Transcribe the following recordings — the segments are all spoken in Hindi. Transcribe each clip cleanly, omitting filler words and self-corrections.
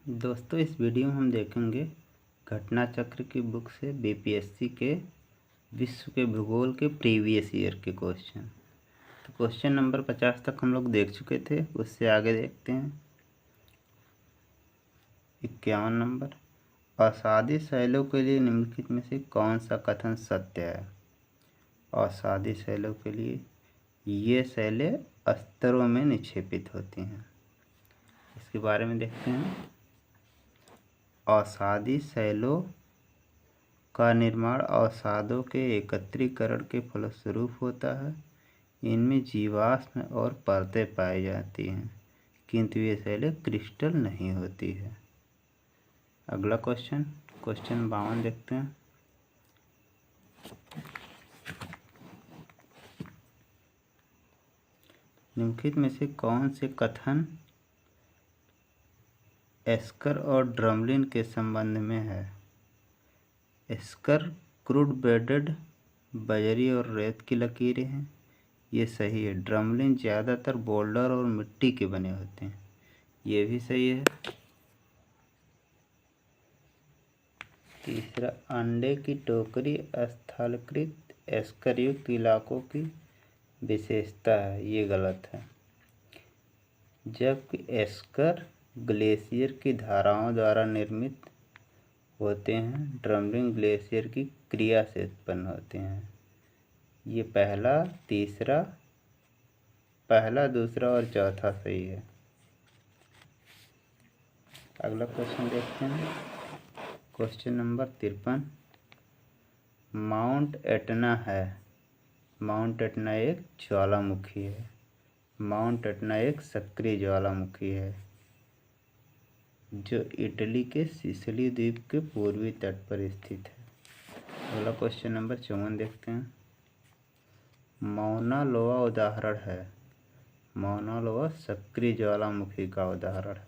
दोस्तों, इस वीडियो में हम देखेंगे घटना चक्र की बुक से बीपीएससी के विश्व के भूगोल के प्रीवियस ईयर के क्वेश्चन। तो क्वेश्चन नंबर 50 तक हम लोग देख चुके थे, उससे आगे देखते हैं 51 नंबर। असादी शैलों के लिए निम्नलिखित में से कौन सा कथन सत्य है? असादी शैलों के लिए ये शैलें स्तरों में निक्षेपित होती हैं। इसके बारे में देखते हैं। असादी शैलों का निर्माण अवसादों के एकत्रीकरण के फलस्वरूप होता है। इनमें जीवाश्म और परतें पाई जाती हैं, किंतु ये शैलें क्रिस्टल नहीं होती है। अगला क्वेश्चन 52 देखते हैं। निम्नलिखित में से कौन से कथन एस्कर और ड्रमलिन के संबंध में है? एस्कर क्रूड बेडेड बजरी और रेत की लकीरें हैं, ये सही है। ड्रमलिन ज़्यादातर बोल्डर और मिट्टी के बने होते हैं, ये भी सही है। तीसरा, अंडे की टोकरी स्थलकृत एस्कर युक्त इलाकों की विशेषता है, ये गलत है। जबकि एस्कर ग्लेशियर की धाराओं द्वारा निर्मित होते हैं, ड्रमलिन ग्लेशियर की क्रिया से उत्पन्न होते हैं। ये पहला, दूसरा और चौथा सही है। अगला क्वेश्चन देखते हैं। Question number 53। माउंट एटना है। माउंट एटना एक ज्वालामुखी है। माउंट एटना एक सक्रिय ज्वालामुखी है जो इटली के सिसिली द्वीप के पूर्वी तट पर स्थित है। अगला क्वेश्चन नंबर 54 देखते हैं। मौना लोआ उदाहरण है। मौना लोआ सक्रिय ज्वालामुखी का उदाहरण है।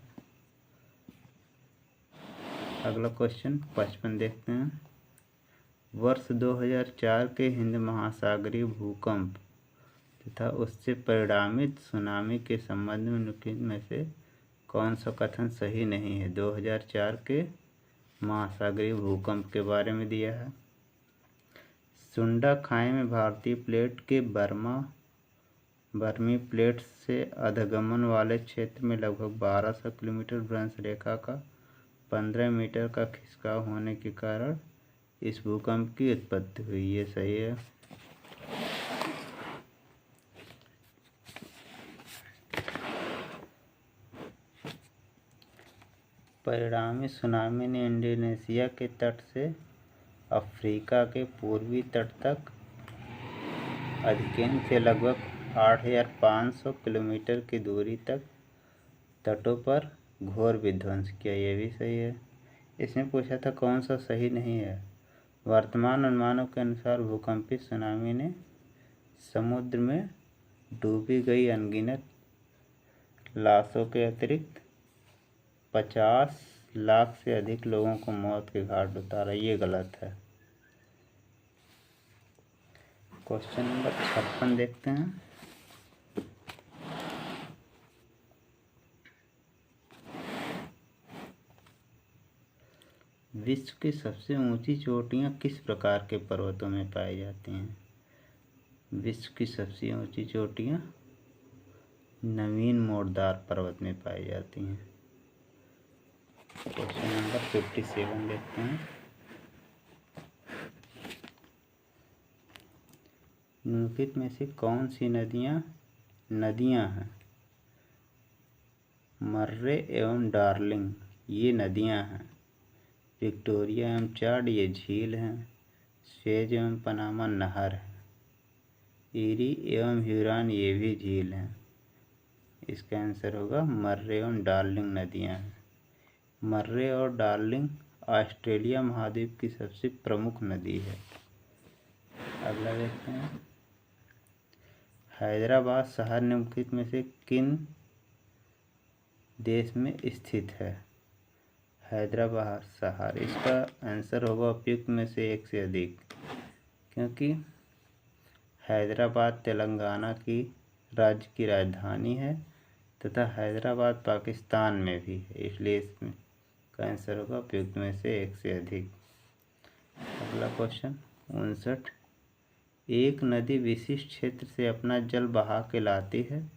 अगला क्वेश्चन 55 देखते हैं। वर्ष 2004 के हिंद महासागरीय भूकंप तथा उससे परिणामित सुनामी के संबंध में निम्नलिखित में से कौन सा कथन सही नहीं है? 2004 के महासागरीय भूकंप के बारे में दिया है। सुंडा खाई में भारतीय प्लेट के बर्मी प्लेट से अधगमन वाले क्षेत्र में लगभग 1200 किलोमीटर भ्रंश रेखा का 15 मीटर का खिसकाव होने के कारण इस भूकंप की उत्पत्ति हुई, ये सही है। परिणामी सुनामी ने इंडोनेशिया के तट से अफ्रीका के पूर्वी तट तक अधिकेंद्र से लगभग 8500 किलोमीटर की दूरी तक तटों पर घोर विध्वंस किया, ये भी सही है। इसमें पूछा था कौन सा सही नहीं है। वर्तमान अनुमानों के अनुसार भूकंपी सुनामी ने समुद्र में डूबी गई अनगिनत लाशों के अतिरिक्त 50 लाख से अधिक लोगों को मौत के घाट उतारा, ये गलत है। क्वेश्चन नंबर 56 देखते हैं। विश्व की सबसे ऊंची चोटियां किस प्रकार के पर्वतों में पाई जाती हैं? विश्व की सबसे ऊंची चोटियां नवीन मोड़दार पर्वत में पाई जाती हैं। क्वेश्चन नंबर 57 देखते हैं। निम्नलिखित में से कौन सी नदियां हैं? मर्रे एवं डार्लिंग ये नदियां हैं। विक्टोरिया एवं चाड ये झील हैं। स्वेज एवं पनामा नहर है। ईरी एवं ह्यूरॉन ये भी झील हैं। इसका आंसर होगा मर्रे एवं डार्लिंग नदियां हैं। मर्रे और डार्लिंग ऑस्ट्रेलिया महाद्वीप की सबसे प्रमुख नदी है। अगला देखते हैं। हैदराबाद शहर निम्नलिखित में से किन देश में स्थित है? हैदराबाद शहर, इसका आंसर होगा उपयुक्त में से एक से अधिक, क्योंकि हैदराबाद तेलंगाना की राज्य की राजधानी है तथा हैदराबाद पाकिस्तान में भी है, इसलिए इसमें का आंसर होगा उपयुक्त में से एक से अधिक। अगला क्वेश्चन 59, एक नदी विशिष्ट क्षेत्र से अपना जल बहा के लाती है,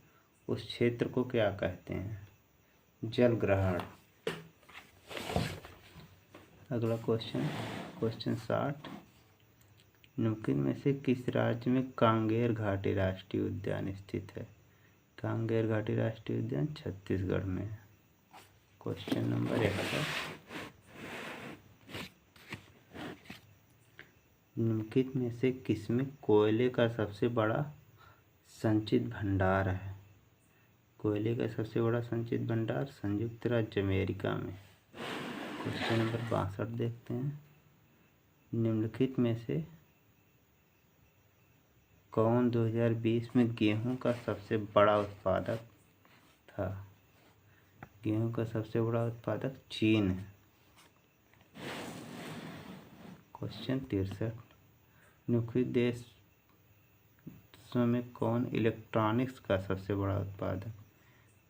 उस क्षेत्र को क्या कहते हैं? जल ग्रहण। अगला क्वेश्चन 60, निम्नलिखित में से किस राज्य में कांगेर घाटी राष्ट्रीय उद्यान स्थित है? कांगेर घाटी राष्ट्रीय उद्यान छत्तीसगढ़ में है। क्वेश्चन नंबर 71, निम्नलिखित में से किसमें कोयले का सबसे बड़ा संचित भंडार है? कोयले का सबसे बड़ा संचित भंडार संयुक्त राज्य अमेरिका में। क्वेश्चन नंबर 62 देखते हैं, निम्नलिखित में से कौन 2020 में गेहूं का सबसे बड़ा उत्पादक था? गेहूं का सबसे बड़ा उत्पादक चीन है। क्वेश्चन 63, निम्नलिखित देशों में कौन इलेक्ट्रॉनिक्स का सबसे बड़ा उत्पादक?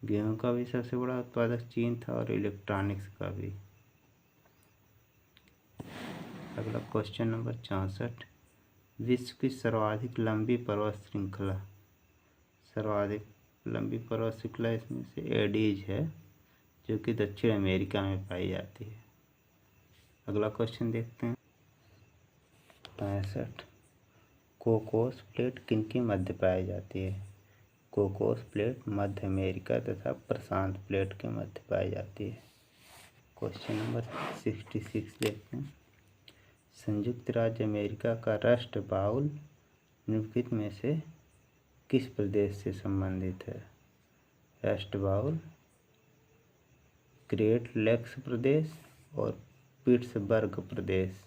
गेहूं का भी सबसे बड़ा उत्पादक चीन था और इलेक्ट्रॉनिक्स का भी। अगला क्वेश्चन नंबर 64, विश्व की सर्वाधिक लंबी पर्वत श्रृंखला। सर्वाधिक लंबी पर्वत श्रृंखला इसमें से एडीज है, जो कि दक्षिण अमेरिका में पाई जाती है। अगला क्वेश्चन देखते हैं 65, कोकोस प्लेट किनके मध्य पाई जाती है? कोकोस प्लेट मध्य अमेरिका तथा प्रशांत प्लेट के मध्य पाई जाती है। क्वेश्चन नंबर 66 देखते हैं, संयुक्त राज्य अमेरिका का राष्ट्र बाउल निम्नलिखित में से किस प्रदेश से संबंधित है? राष्ट्र बाउल ग्रेट लेक्स प्रदेश और पिट्सबर्ग प्रदेश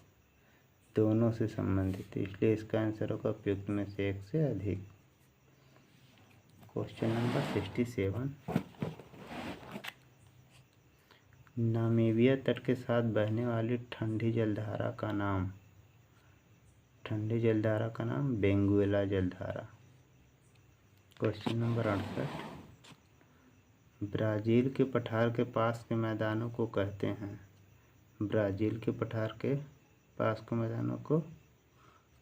दोनों से संबंधित है, इसलिए इसका आंसर होगा उपयुक्त में से एक से अधिक। क्वेश्चन नंबर 67, नामीबिया तट के साथ बहने वाली ठंडी जलधारा का नाम बेंगुएला जलधारा। क्वेश्चन नंबर 68, ब्राज़ील के पठार के पास के मैदानों को कहते हैं? ब्राज़ील के पठार के पास के मैदानों को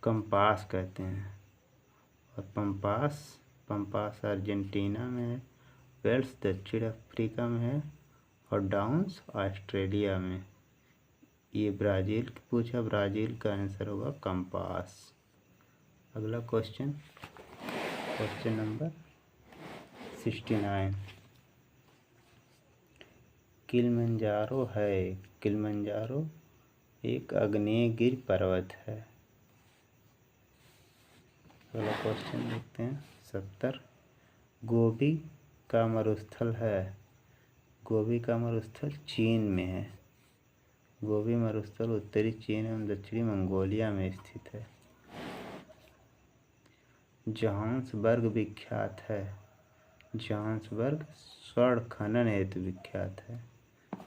कंपास कहते हैं, और पंपास अर्जेंटीना में है, वेल्स दक्षिण अफ्रीका में है, और डाउन्स ऑस्ट्रेलिया में। ये ब्राज़ील पूछा, ब्राज़ील का आंसर होगा कंपास। अगला क्वेश्चन नंबर 69, किलिमंजारो एक आग्नेयगिरि पर्वत है। अगला क्वेश्चन देखते हैं 70, गोबी का मरुस्थल चीन में है। गोबी मरुस्थल उत्तरी चीन एवं दक्षिणी मंगोलिया में स्थित है। जोहान्सबर्ग विख्यात है। जोहान्सबर्ग स्वर्ण खनन हेतु विख्यात है।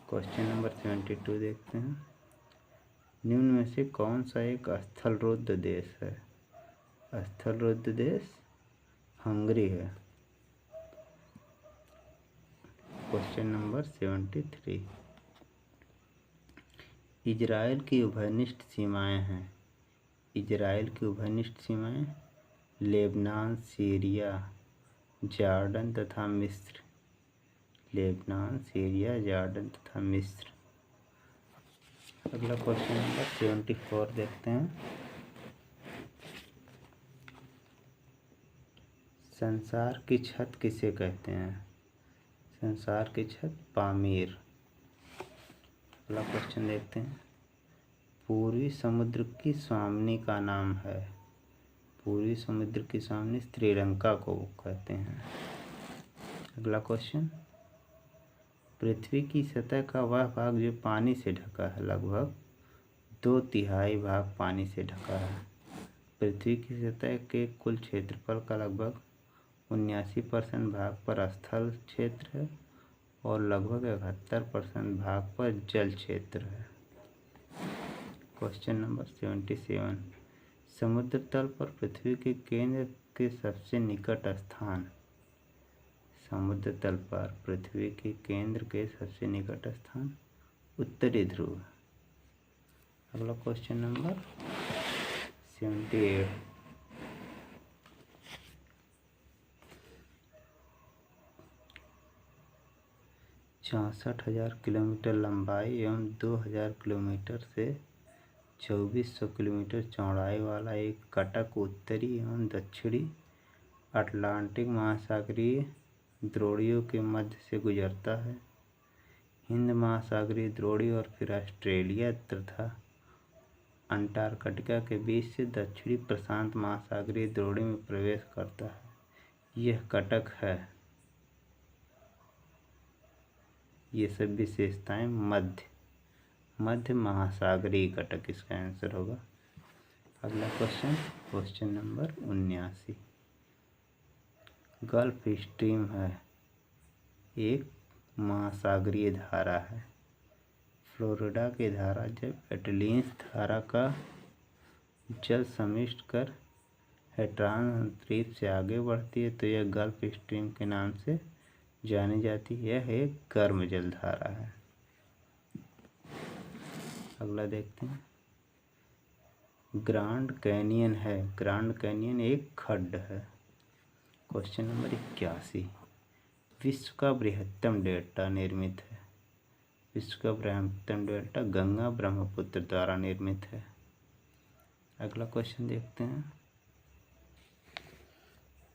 क्वेश्चन नंबर 72 देखते हैं, निम्न में से कौन सा एक स्थलरुद्ध देश है? स्थलरुद्ध देश हंगरी है। क्वेश्चन नंबर 73, इजराइल की उभयनिष्ठ सीमाएं हैं। इजराइल की उभयनिष्ठ सीमाएं लेबनान, सीरिया, जॉर्डन तथा मिस्र। लेबनान, सीरिया, जॉर्डन तथा मिस्र। अगला क्वेश्चन नंबर 74 देखते हैं, संसार की छत किसे कहते हैं? संसार की छत पामीर। अगला क्वेश्चन देखते हैं, पूर्वी समुद्र की स्वामिनी का नाम है। पूर्वी समुद्र की स्वामिनी श्रीलंका को कहते हैं। अगला क्वेश्चन, पृथ्वी की सतह का वह भाग जो पानी से ढका है, लगभग 2/3 भाग पानी से ढका है। पृथ्वी की सतह के कुल क्षेत्रफल का लगभग 79% भाग पर स्थल क्षेत्र है और लगभग 71% भाग पर जल क्षेत्र है। क्वेश्चन नंबर 77, समुद्र तल पर पृथ्वी के केंद्र के सबसे निकट स्थान। समुद्र तल पर पृथ्वी के केंद्र के सबसे निकट स्थान उत्तरी ध्रुव। अगला क्वेश्चन नंबर 78। 64,000 किलोमीटर लंबाई एवं 2,000 किलोमीटर से 2,400 किलोमीटर चौड़ाई वाला एक कटक उत्तरी एवं दक्षिणी अटलांटिक महासागरीय द्रोणियों के मध्य से गुजरता है। हिंद महासागरीय द्रोणी और फिर ऑस्ट्रेलिया तथा अंटार्कटिका के बीच से दक्षिणी प्रशांत महासागरीय द्रोणी में प्रवेश करता है। यह कटक है। ये सब विशेषताएं मध्य महासागरीय कटक इसका आंसर होगा। अगला क्वेश्चन नंबर 79। गल्फ स्ट्रीम है एक महासागरीय धारा है। फ्लोरिडा की धारा जब एटलांटिस धारा का जल समिष्ट कर हेड्रॉन अंतरीप से आगे बढ़ती है तो यह गल्फ स्ट्रीम के नाम से जानी जाती है। यह एक गर्म जलधारा है। अगला देखते हैं। ग्रांड कैनियन है। ग्रांड कैनियन एक खड्ड है। Question number 81। विश्व का बृहत्तम डेल्टा निर्मित है। विश्व का बृहत्तम डेल्टा गंगा ब्रह्मपुत्र द्वारा निर्मित है। अगला क्वेश्चन देखते हैं।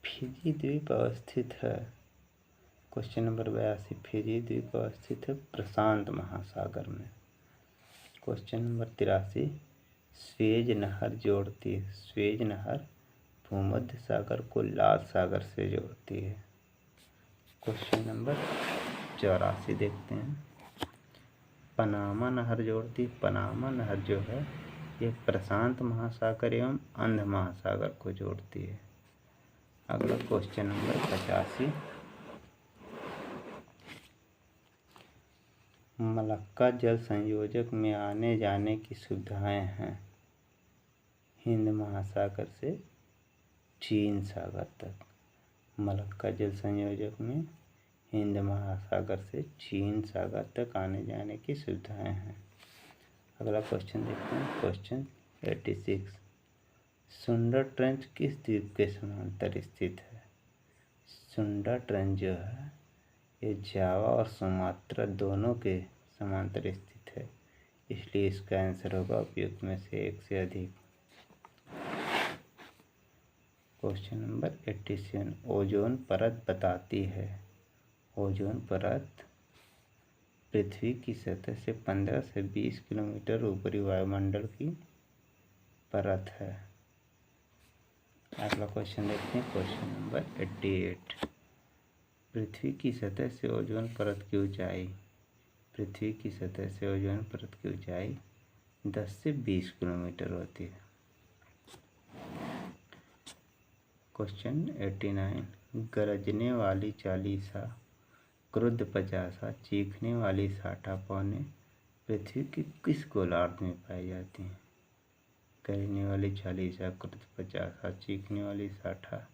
फिजी द्वीप अवस्थित है। Question number 82। फिजी द्वीप अवस्थित है प्रशांत महासागर में। Question number 83। स्वेज नहर जोड़ती है। स्वेज नहर भूमध्य सागर को लाल सागर से जोड़ती है। क्वेश्चन नंबर 84 देखते हैं। पनामा नहर जोड़ती है। पनामा नहर जो है ये प्रशांत महासागर एवं अंध महासागर को जोड़ती है। अगला क्वेश्चन नंबर 85। मलक्का जल संयोजक में आने जाने की सुविधाएं हैं। हिंद महासागर से चीन सागर तक। मलक्का जल संयोजक में हिंद महासागर से चीन सागर तक आने जाने की सुविधाएं हैं। अगला क्वेश्चन देखते हैं। क्वेश्चन 86। सुंदर ट्रेंच किस द्वीप के समांतर स्थित है। सुंदर ट्रेंच जो है ये जावा और सुमात्रा दोनों के समांतर स्थित है, इसलिए इसका आंसर होगा उपयुक्त में से एक से अधिक। Question number 87। ओजोन परत बताती है। ओजोन परत पृथ्वी की सतह से 15 से 20 किलोमीटर ऊपरी वायुमंडल की परत है। अगला क्वेश्चन देखते हैं। Question number 88। पृथ्वी की सतह से ओजोन परत की ऊंचाई। पृथ्वी की सतह से ओजोन परत की ऊंचाई 10 से 20 किलोमीटर होती है। क्वेश्चन 89। गरजने वाली चालीसा, क्रुद्ध पचासा, चीखने वाली 60 पौने पृथ्वी के किस गोलार्ध में पाई जाती हैं। गरजने वाली चालीसा, क्रुद्ध पचासा, चीखने वाली 60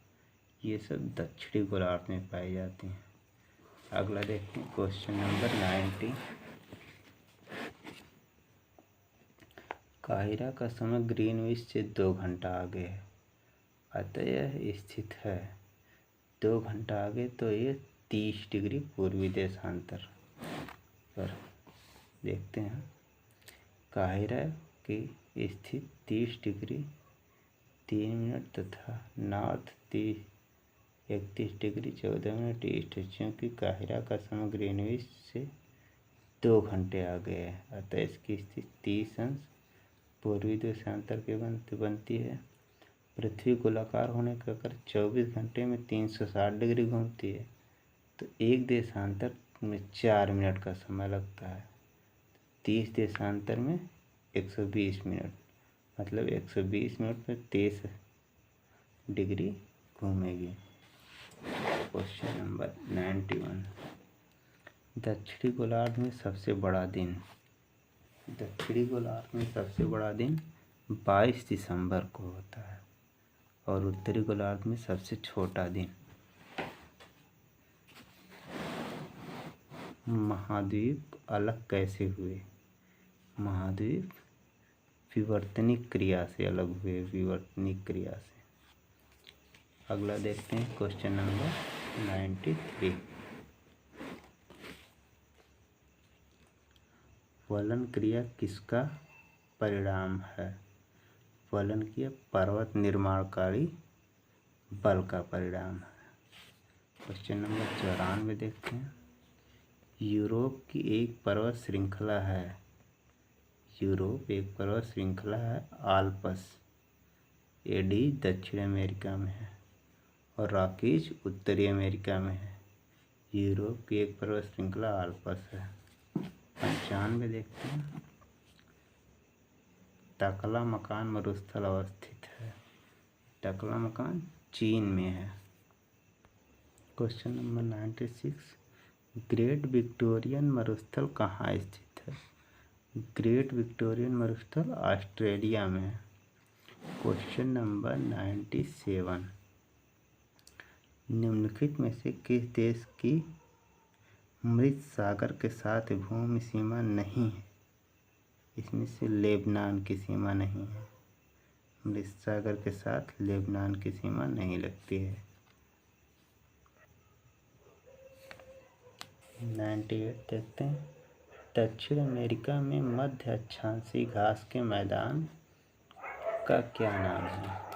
ये सब दक्षिणी गोलार्ध में पाई जाती हैं। अगला देखते हैं। Question number 90। काहिरा का समय ग्रीनविच से 2 घंटा आगे है, अतः यह स्थित है 2 घंटा आगे, तो ये 30 डिग्री पूर्वी देशांतर पर। देखते हैं। काहिरा की स्थित 30 डिग्री 3 मिनट तथा नॉर्थ 31 डिग्री 14 मिनट ईस्ट है। चूँकि काहिरा का समय ग्रीनविच से 2 घंटे आगे है, अतः इसकी स्थिति 30 अंश पूर्वी देशांतर के बनती है। पृथ्वी गोलाकार होने का अगर 24 घंटे में 360 डिग्री घूमती है तो एक देशांतर में 4 मिनट का समय लगता है। 30 देशांतर में 120 मिनट, मतलब 120 मिनट में 23 डिग्री घूमेगी। Question number 91। दक्षिणी गोलार्ध में सबसे बड़ा दिन। दक्षिणी गोलार्ध में सबसे बड़ा दिन 22 दिसंबर को होता है और उत्तरी गोलार्ध में सबसे छोटा दिन। महाद्वीप अलग कैसे हुए। महाद्वीप विवर्तनिक क्रिया से अलग हुए, विवर्तनिक क्रिया से। अगला देखते हैं क्वेश्चन नंबर 93। फलन क्रिया किसका परिणाम है? फलन क्रिया पर्वत निर्माणकारी बल का परिणाम है। क्वेश्चन नंबर 94 देखते हैं। यूरोप की एक पर्वत श्रृंखला है। यूरोप एक पर्वत श्रृंखला है। आल्प्स एडी दक्षिण अमेरिका में है और रॉकीज उत्तरी अमेरिका में है। यूरोप की एक पर्वत श्रृंखला आल्प्स है। 95 देखते हैं। टकला मकान मरुस्थल अवस्थित है। टकला मकान चीन में है। Question number 96। ग्रेट विक्टोरियन मरुस्थल कहाँ स्थित है? ग्रेट विक्टोरियन मरुस्थल ऑस्ट्रेलिया में है। Question number 97। निम्नलिखित में से किस देश की मृत सागर के साथ भूमि सीमा नहीं है? इसमें से लेबनान की सीमा नहीं है। मृत सागर के साथ लेबनान की सीमा नहीं लगती है। 98 देखते हैं। दक्षिण अमेरिका में मध्य अक्षांशीय घास के मैदान का क्या नाम है?